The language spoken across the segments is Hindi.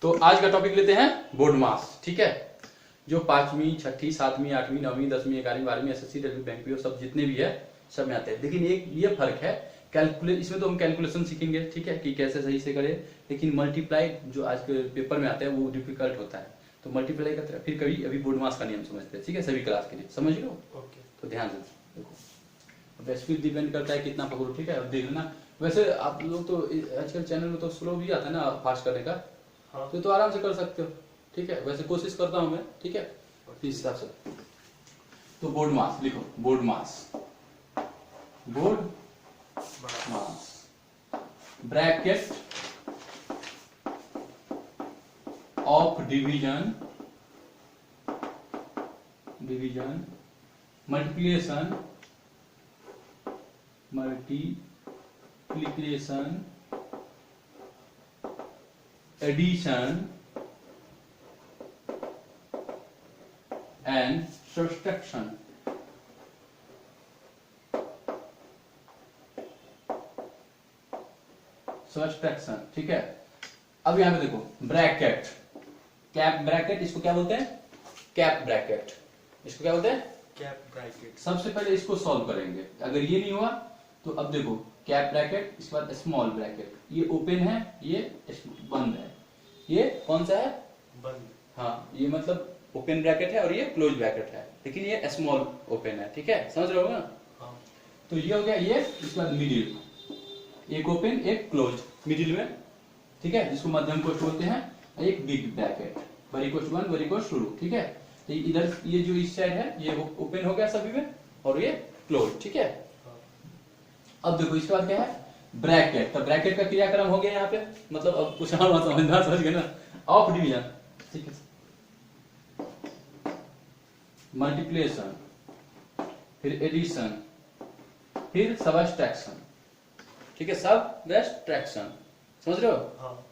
तो आज का टॉपिक लेते हैं बोर्ड मास। ठीक है, जो 5वीं 6ठी 7वीं 8वीं 9वीं 10वीं 11वीं 12वीं एसएससी रेलवे बैंक पीओ सब जितने भी है सब में आते हैं। लेकिन एक ये फर्क है कैलकुलेट, इसमें तो हम कैलकुलेशन सीखेंगे, ठीक है, कि कैसे सही से करें। लेकिन मल्टीप्लाई जो आज के पेपर में आता है वो डिफिकल्ट होता है, तो मल्टीप्लाई का फिर कभी अभी बोर्ड मास का नियम समझते हैं। ठीक है, सभी क्लास के लिए समझ लो। ओके, तो ध्यान से देखो, वैसे डिपेंड करता है कितना पकड़ो। ठीक है, अब देख लेना। वैसे आप लोग तो आजकल चैनल में तो स्लो भी आता है ना फास्ट करने का, हाँ तो आराम से कर सकते हो। ठीक है, वैसे कोशिश करता हूं मैं। ठीक है, इस हिसाब से तो बोर्ड मास लिखो, BODMAS, BODMAS bracket of division multiplication addition and subtraction. ठीक है, अब यहां पे देखो ब्रैकेट, कैप ब्रैकेट, इसको क्या बोलते हैं? Cap bracket. इसको क्या बोलते हैं? Cap bracket. सबसे पहले इसको सॉल्व करेंगे। अगर ये नहीं हुआ तो अब देखो कैप ब्रैकेट, इसके बाद स्मॉल ब्रैकेट, ये ओपन है, ये बंद है, ये कौन सा है? बंद। हाँ, ये मतलब ओपन ब्रैकेट है और ये क्लोज ब्रैकेट है, लेकिन ये स्मॉल ओपन है। ठीक है, समझ रहे हो ना? हाँ। तो ये हो गया ये, इसके बाद मिडिल, एक ओपन एक क्लोज मिडिल में। ठीक है, जिसको मध्यम कोष्ठ बोलते हैं। एक बिग ब्रैकेट, बड़ी कोष्ठ 1 बड़ी कोष्ठ शुरू। ठीक है, तो इधर ये जो इस साइड है ये ओपन हो गया सभी में और ये क्लोज। ठीक है, अब देखो इसके बाद क्या है? ब्रैकेट। तो ब्रैकेट का क्रियाक्रम हो गया यहाँ पे, मतलब अब कुछ और मत समझना, समझ गए ना? ऑफ डिवीजन, ठीक है, मल्टीप्लिकेशन, फिर एडिशन, फिर सबट्रैक्शन। ठीक है, सबट्रैक्शन, समझ रहे हो? हाँ।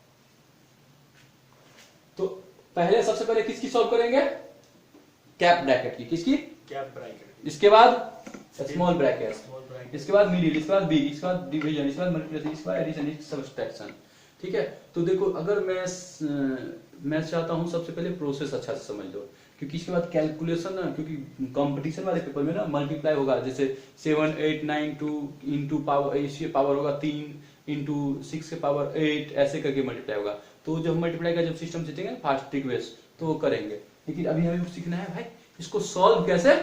तो पहले सबसे पहले किसकी सॉल्व करेंगे? कैप ब्रैकेट की। किसकी? Cap bracket. इसके बाद स्मॉल ब्रैकेट, स्मॉल ब्रैकेट। इसके बाद मिडिल, इसके बाद बिग, इसके बाद डिवीजन, इसके बाद मल्टीप्लिकेशन, इसके बाद एडिशन, इसके सब्ट्रैक्शन। ठीक है, तो देखो अगर मैं चाहता हूं सबसे पहले प्रोसेस अच्छा से समझ लो, क्योंकि इसके बाद कैलकुलेशन ना, क्योंकि कंपटीशन वाले पेपर में ना मल्टीप्लाई होगा, जैसे 7 8 9 2 इंटू पावर, इसके पावर होगा 3 इंटू 6 के पावर 8, ऐसे करके मल्टीप्लाई होगा। तो जब मल्टीप्लाई का जब सिस्टम सीखेंगे फास्ट ट्रिक बेस तो वो करेंगे, लेकिन अभी हमें सीखना है भाई इसको सॉल्व कैसे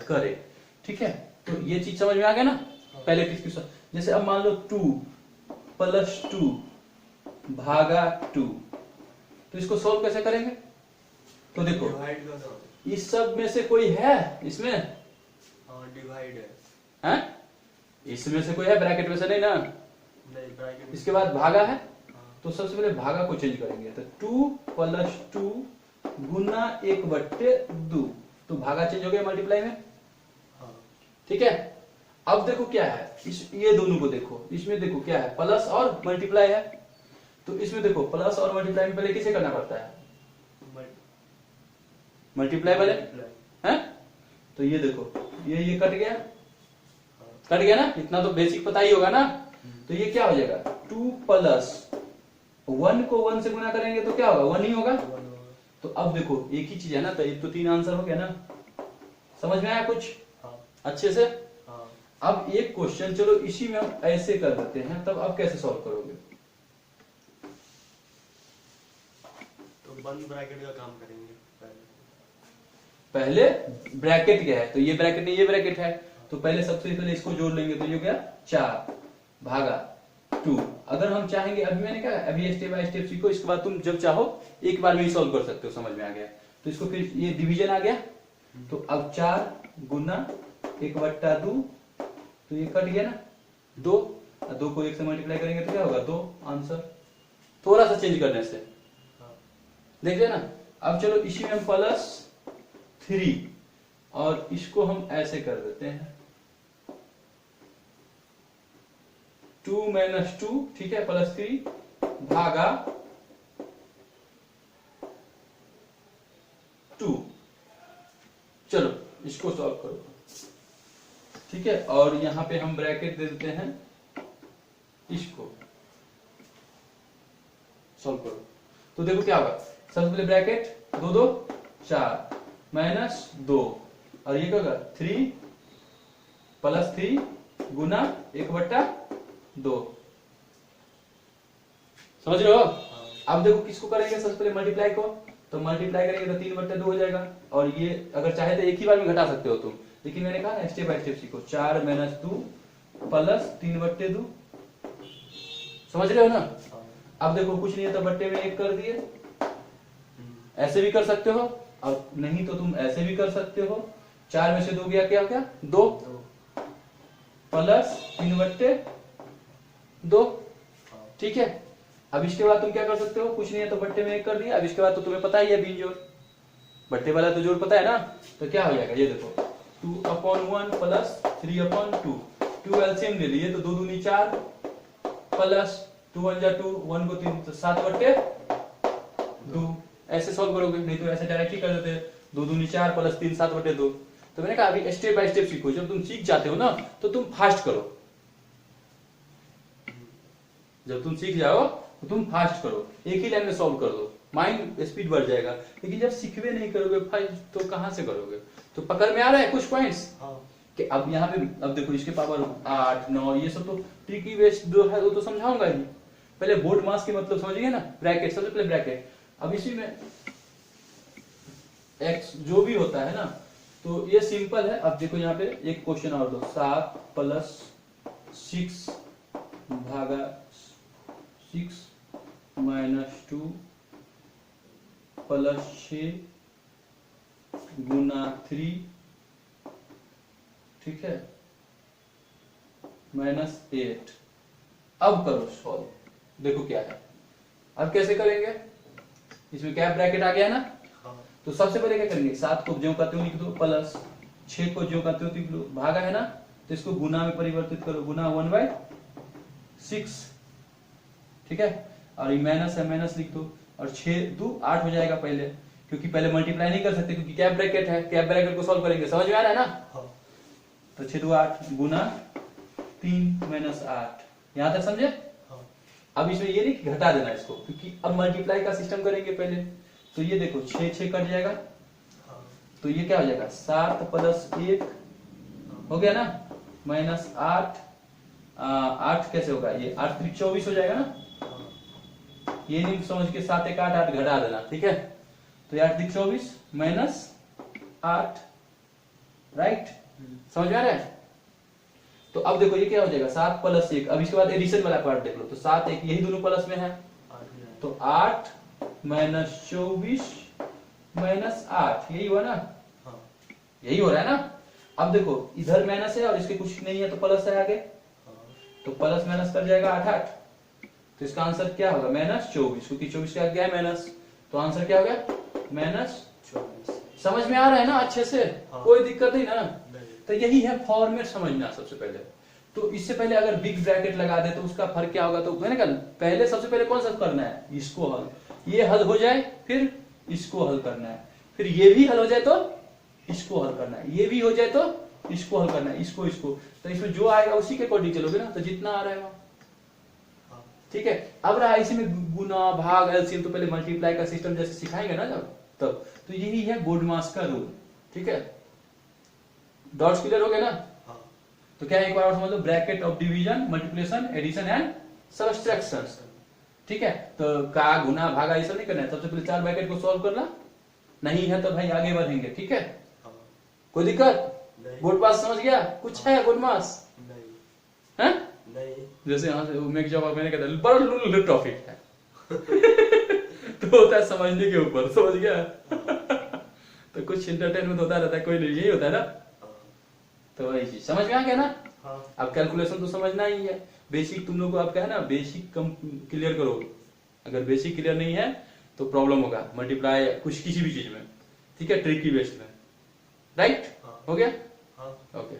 करे। ठीक है, तो ये चीज समझ में आ गया ना? पहले किसकी सॉल्व, जैसे अब मान लो 2 प्लस 2 भागा 2, तो इसको सॉल्व कैसे करेंगे? तो देखो डिवाइड कर दो। इस सब में से कोई है इसमें? हाँ, डिवाइड है। हैं? इसमें से कोई है? ब्रैकेट में से नहीं ना? नहीं, ब्रैकेट। इसके बाद भागा है, हाँ। तो सबसे पहले भागा को चेंज करेंगे। तो 2 प्लस 2 गुना 1/2, तो भागा चेंज हो गया मल्टीप्लाई में। हाँ। ठीक है, अब देखो क्या है, ये दोनों को देखो, इसमें देखो क्या है, प्लस और मल्टीप्लाई है। तो इसमें देखो प्लस और मल्टीप्लाई में पहले किसे करना पड़ता है? मल्टीप्लाई पहले है। तो ये देखो ये कट गया, कट गया ना? इतना तो बेसिक पता ही होगा ना? तो ये क्या हो जाएगा? 2 प्लस 1 को 1 से गुना करेंगे तो क्या होगा? 1 ही होगा। तो अब देखो एक ही चीज है ना, तो ये तो 3 आंसर हो गया ना? समझ में आया कुछ? हाँ। अच्छे से। हाँ। अब एक क्वेश्चन चलो इसी में हम ऐसे कर देते हैं, तब अब कैसे सॉल्व करोगे? तो बंद ब्रैकेट का काम करेंगे पहले ब्रैकेट क्या है? तो ये ब्रैकेट नहीं, ये ब्रैकेट है, तो पहले सबसे पहले इसको जोड़ लेंगे, तो ये क्या? 4 भागा 2। अगर हम चाहेंगे, अभी मैंने कहा अभी स्टेप बाय स्टेप सीखो, इसके बाद तुम जब चाहो एक बार में ही सॉल्व कर सकते हो। समझ में आ गया? तो इसको फिर ये डिवीजन आ गया, तो अब 4 गुना 1/2, तो ये कट गया ना 2, 2 को 1 से मल्टीप्लाई करेंगे तो क्या होगा? 2 आंसर, थोड़ा सा चेंज करने से। देख लिया ना? अब चलो इसी में हम प्लस 3 और इसको हम ऐसे कर देते हैं 2 - 2, ठीक है, प्लस 3 भागा 2। चलो इसको सॉल्व करो। ठीक है, और यहां पे हम ब्रैकेट दे देते हैं, इसको सॉल्व करो। तो देखो क्या होगा, सबसे पहले ब्रैकेट 2 2 4 माइनस 2 और ये क्या होगा 3 प्लस 3 गुना 1/2। समझ रहे हो? अब देखो किसको करेंगे, सबसे पहले मल्टीप्लाई को, तो मल्टीप्लाई करेंगे तो 3/2 हो जाएगा। और ये अगर चाहे तो एक ही बार में घटा सकते हो तुम, लेकिन मैंने कहा ना स्टेप बाय स्टेप सीखो। 4 - 2 प्लस 3/2। समझ रहे हो ना? अब देखो कुछ नहीं है तो बट्टे में 1 कर दिए, ऐसे भी कर सकते हो और नहीं तो तुम ऐसे भी कर सकते हो। 4 में से 2 गया क्या क्या 2 प्लस 3/2। ठीक है, अब इसके बाद तुम क्या कर सकते हो, कुछ नहीं है तो बट्टे में 1 कर दिया। अब इसके बाद तो तुम्हें पता ही है बीन जोड़, बट्टे वाला तो जोड़ पता है ना, तो क्या हो जाएगा ये देखो 2/1 प्लस 3/2। 2 एलसीएम ले लिए तो 2 दूनी 4 प्लस 2 1 जा 2 1 को 3 तो 7/2। ऐसे सॉल्व करोगे, नहीं तो ऐसे डायरेक्ट ही कर देते 2 दूनी 4 प्लस 3 7/2। तो मैंने कहा अभी स्टेप बाय स्टेप सीखो, जब तुम सीख जाते हो ना तो तुम फास्ट करो, जब तुम सीख जाओ तो तुम फास्ट करो, एक ही लाइन में सॉल्व कर दो, माइंड स्पीड बढ़ जाएगा। लेकिन जब सीखवे नहीं करोगे भाई तो कहां से करोगे? तो पकड़ में आ रहा है कुछ पॉइंट्स कि अब यहाँ पे अब देखो इसके पावर 8 9 ये सब तो ट्रिकी वेस्ट जो है वो तो समझाऊंगा ही। पहले बोर्ड मास के मतलब समझिए ना, ब्रैकेट सबसे पहले ब्रैकेट। अब इसी में x जो भी होता है ना तो ये सिंपल है। अब देखो यहाँ पे एक क्वेश्चन और दो, 7 प्लस 6 भागा 6 माइनस 2 प्लस 6 गुना 3, ठीक है, माइनस 8। अब करो सॉल्व, देखो क्या है। अब कैसे करेंगे, इसमें क्या ब्रैकेट आ गया है ना, तो सबसे पहले क्या करेंगे, 7 को ज्यों का त्यों लिख दो प्लस 6 को ज्यों का त्यों लिख लो, भागा है ना तो इसको गुना में परिवर्तित करो, गुना 1/6, ठीक है। और ये माइनस है, माइनस लिख दो और 6 2 8 हो जाएगा पहले, क्योंकि पहले मल्टीप्लाई नहीं कर सकते क्योंकि कैप ब्रैकेट है, कैप ब्रैकेट को सॉल्व करेंगे, समझ में आ रहा है ना। तो 6 2 8 गुना 3 माइनस 8, यहां तक समझे। अब इसमें ये नहीं कि घटा देना इसको, क्योंकि अब मल्टीप्लाई का सिस्टम करेंगे पहले। तो ये देखो 6 6 कट जाएगा, तो ये क्या हो जाएगा 7 प्लस 1 हो गया ना, माइनस 8 8 कैसे होगा, ये 8 3 24 हो जाएगा ना। ये नहीं समझ के 7 1 8 8 घटा देना, ठीक है। तो 8 3 24 माइनस 8, राइट, समझ में आ रहा है। तो अब देखो ये क्या हो जाएगा 7 प्लस 1। अब इसके बाद एडिशन वाला पार्ट देख लो, तो 7 1 यही दोनों प्लस में है, तो 8 माइनस 24 माइनस 8, यही हुआ ना, यही हो रहा है ना। अब देखो इधर माइनस है और इसके कुछ नहीं है तो प्लस है आगे, तो प्लस माइनस कर जाएगा 8 8, तो इसका आंसर क्या होगा माइनस 24, क्योंकि 24 का क्या है माइनस, तो आंसर क्या हो गया माइनस 24। समझ में आ रहा है ना अच्छे से, कोई दिक्कत नहीं ना। तो यही है फॉर्मेट समझना सबसे पहले। तो इससे पहले अगर बिग ब्रैकेट लगा दे तो उसका फर्क क्या होगा, तो मैंने कहा पहले सबसे पहले कौन सा करना है, इसको हल, ये हल हो जाए फिर इसको हल करना है, फिर ये भी हल हो जाए तो इसको हल करना है, ये भी हो जाए तो इसको हल करना है, इसको इसको। तो इसमें जो आएगा उसी के अकॉर्डिंग चलोगे ना, तो जितना आ रहा है वहां, ठीक है। अब रहा इसी में गुना भाग एलसीएम, तो पहले मल्टीप्लाई का सिस्टम जैसे सिखाएंगे ना जब तब, तो यही है बोर्डमास का रूल, ठीक है। डॉट्स क्लियर हो गए ना। तो क्या एक बार और समझ लो, bracket of division, multiplication, addition and subtraction, ठीक है। तो का गुना भागा ये सब नहीं करना है, सबसे पहले 4 ब्रैकेट को सॉल्व करना, नहीं है तो भाई आगे बढ़ेंगे, ठीक है। कोई दिक्कत, बोर्ड पास समझ गया, कुछ है बोर्ड मास नहीं, नहीं। जैसे यहाँ से मेक जॉब मैंने कहता बड़ा लुल टॉपिक है तो होता है समझने के ऊपर, समझ गया तो कुछ इंटरटेनमेंट होता रहता है, कोई नहीं, यही होता है ना। तो वही चीज समझ में आ गया ना। अब कैलकुलेशन तो समझना ही है, बेसिक तुम लोग को आपका है ना, बेसिक कम क्लियर करो। अगर बेसिक क्लियर नहीं है तो प्रॉब्लम होगा मल्टीप्लाई कुछ किसी भी चीज में, ठीक है, ट्रिकी बेस्ड में, राइट। हो गया, ओके।